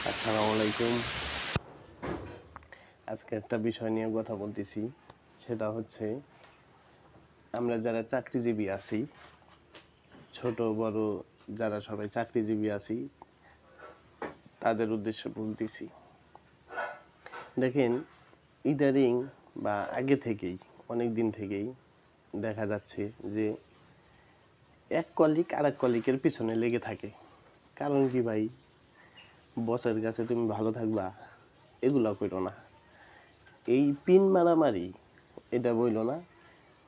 আসসালামু আলাইকুম। আজকে একটা বিষয় নিয়ে কথা বলতেছি, সেটা হচ্ছে আমরা যারা চাকরিজীবী আছি, ছোট বড় যারা সবাই চাকরিজীবী আছি, তাদের উদ্দেশ্যে বলতেছি। দেখেন, ইদারিং বা আগে থেকেই অনেক দিন থেকেই দেখা যাচ্ছে যে এক কলিগ আর এক কলিগের পিছনে লেগে থাকে। কারণ কি ভাই, বসের কাছে তুমি ভালো থাকবা, এগুলো করো না। এই পিন মারামারি এটা বইল না,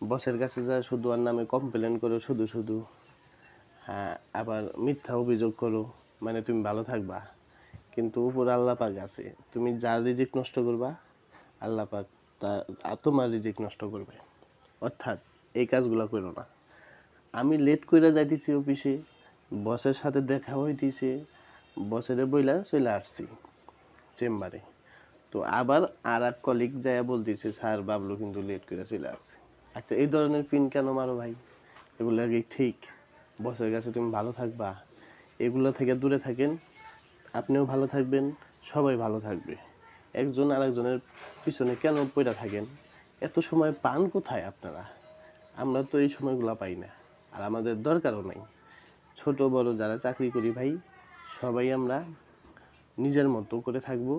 বসের কাছে যা শুধু আর নামে কমপ্লেন করো শুধু শুধু, হ্যাঁ, আবার মিথ্যা অভিযোগ করো, মানে তুমি ভালো থাকবা, কিন্তু উপর আল্লাহ পাক আছে, তুমি যার রিজিক নষ্ট করবা আল্লাহ পাক তোমার রিজিক নষ্ট করবে। অর্থাৎ এই কাজগুলো করো না। আমি লেট করে যাইতেছি অফিসে, বসের সাথে দেখা হইতেছে, বসের বইলা চলে আসছি চেম্বারে, তো আবার আর এক কলিগ যায় বলতেছে স্যার বাবলু কিন্তু লেট করে চলে আসছে। আচ্ছা, এই ধরনের পিন কেন মারো ভাই? এগুলো কি ঠিক? বসের কাছে তুমি ভালো থাকবা, এগুলো থেকে দূরে থাকেন, আপনিও ভালো থাকবেন, সবাই ভালো থাকবে। একজন আরেকজনের পিছনে কেন পড়ে থাকেন? এত সময় পান কোথায় আপনারা? আমরা তো এই সময়গুলো পাই না, আর আমাদের দরকারও নাই। ছোট বড় যারা চাকরি করি ভাই, সবাই আমরা নিজের মতো করে থাকবো।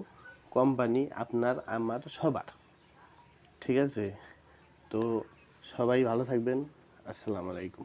কোম্পানি আপনার আমার সবার, ঠিক আছে? তো সবাই ভালো থাকবেন। আসসালামু আলাইকুম।